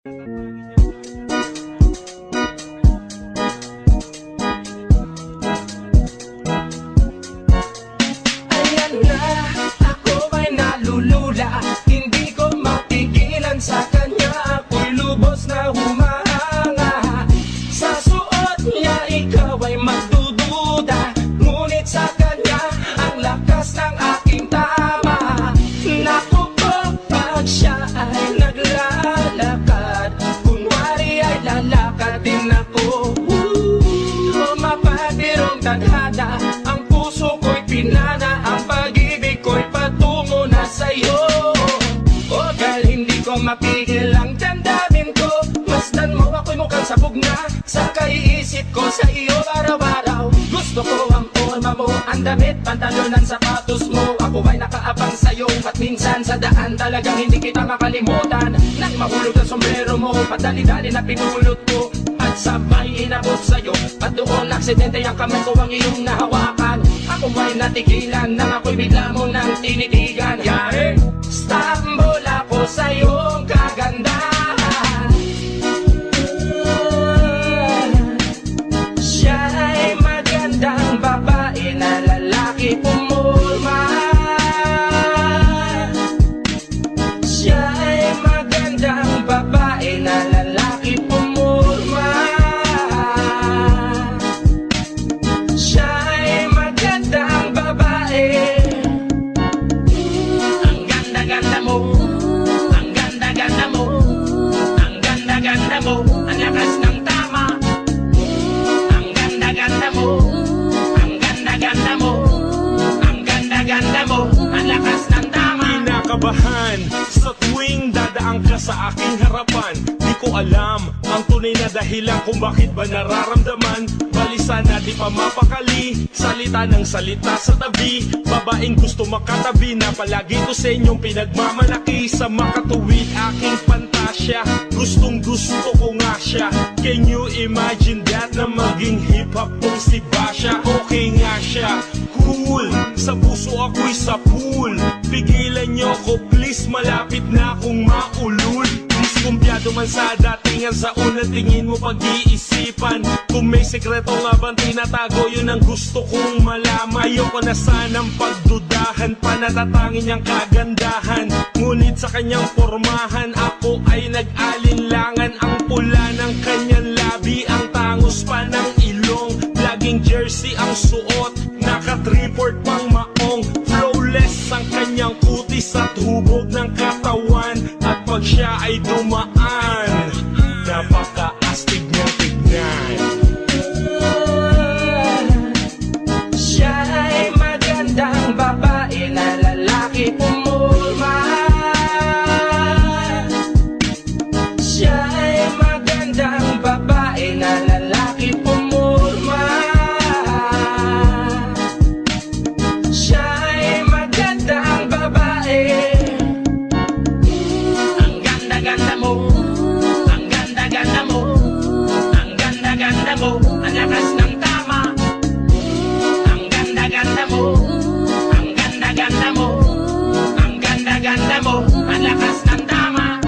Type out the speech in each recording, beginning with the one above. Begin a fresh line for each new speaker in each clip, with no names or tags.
Ayan na, ako ay nalulula. Hindi ko mapigilan sa kanya. Ako'y lubos na humahanga. Sa suot niya ikaw ay magdududa. Ngunit sa kanya ang lakas ng aking tama. Naku po, pag siya ay naglalakad, kunwari ay lalakad din ako. Mapapirong tadhana, ang puso ko'y pinana, ang pag-ibig ko'y patungo na sa'yo. O dahil hindi ko mapigil ang damdamin ko, masdan mo ako'y mukhang sabog na sa kaiisip ko sa iyo araw-araw. Gusto ko ang forma mo, ang damit, pantalonan, sapatos mo. Ako ay nakaabang sa'yo at minsan sa daan talagang hindi kita makalimutan. Nang mahulog ang sombrero mo, padali-dali na pinulot ko at sabay inabot sa'yo. At doon aksidente ang kamay ko ang iyong nahawakan. Ako ay natigilan nang ako'y bigla mo nang tinitigan. Yari, stambol ako sa iyong kagandahan. Siya ay magandang babae na lalaki pumulma. Siya ay magandang babae na lalaki pumulma. Siya ay magandang babae. Ang ganda-ganda mo, ang ganda-ganda mo, ang ganda-ganda mo, ang lakas ng tama. Ang ganda-ganda mo, ang ganda-ganda mo, ang ganda-ganda mo, ang lakas ng tama.
Kinakabahan sa tuwing dadaan ka sa aking harapan. Di ko alam ang tunay na dahilan kung bakit ba nararamdaman. Balisa na di pa mapakali, salita ng salita sa tabi. Babaeng gusto makatabi na palagi ko sa inyong pinagmamalaki. Sa makatuwid aking pantasya, gustong gusto ko nga siya. Can you imagine that na maging hip-hop tong si Basha? Okay nga siya, cool, sa puso ako'y sa pool. Pigilan niyo ko please, malapit na akong maulul. Diskumpiyado man sa datingan, sa unang tingin mo pag-iisipan. Kung may sekreto nga bang tinatago, yun ang gusto kong malaman. Ayoko na sanang pagdudahan pa, natatangin niyang kagandahan. Ngunit sa kanyang pormahan, ako ay nag-alinlangan. Ang pula ng kanyang labi, ang tangos pa ng ilong. Laging jersey ang suot, naka-3-port pang maong. Flawless ang kanyang kutis at hubog ng katawan. At pag siya ay dumaan, napaka-astig niyang tignan.
Siya ay magandang babae na lalaki pumulma. Siya ay magandang babae na lalaki pumulma. Siya ay magandang babae. Ang ganda-ganda mo, ang ganda-ganda mo, ang ganda-ganda mo, ang lakas ng tama. Ang ganda-ganda mo, ang ganda-ganda mo, ang ganda-ganda mo, ang lakas ng tama.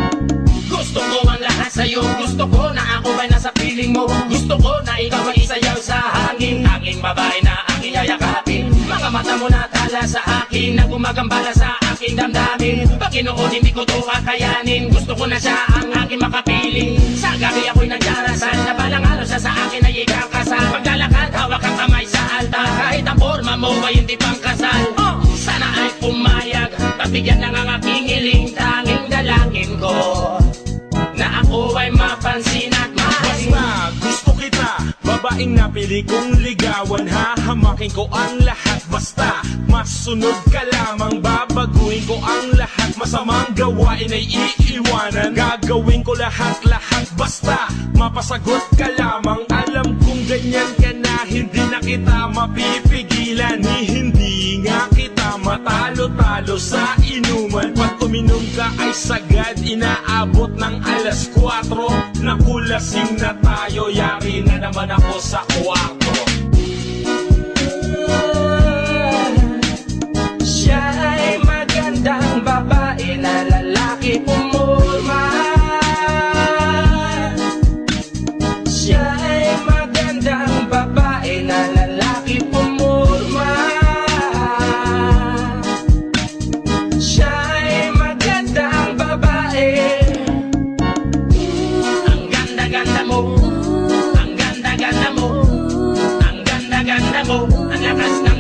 Gusto ko ang lahat sa'yo, gusto ko na ako ay nasa piling mo. Gusto ko na ikaw ay isayaw sa hangin, tanging babae na aking yayakapin. Mga mata mo na tala sa akin, na gumagambala sa aking damdamin. Pagkinoon hindi ko to kakayanin, gusto ko na siya ang aking makapiling. Sa gabi ako'y nagdarasal, na balang araw siya sa akin ay ikakasal. Paglalakad hawak ang kamay sa altar, kahit ang forma mo ay hindi pang kasal. Sana ay pumayag, pagbigyan ng ang aking hiling. Tanging dalangin ko na ako ay mapansin at mahalin.
Basta gusto kita, babaeng napili kong ligawan. Hahamakin ko ang lahat, basta masunod ka lamang. Babaguhin ko ang lahat, masamang gawain ay iiwanan. Gagawin ko lahat-lahat, basta mapasagot ka lamang. Alam kong ganyan ka na, hindi na kita mapipigilan. Hindi nga kita matalo-talo sa inuman. Pag uminom ka ay sagad, inaabot ng alas 4. Nakulasing na tayo, yari na naman ako sa kwarto.
Siya ay magandang babae na lalaki pumulma. mo. Ang ganda-ganda mo. Ang ganda-ganda mo. Ang lakas ng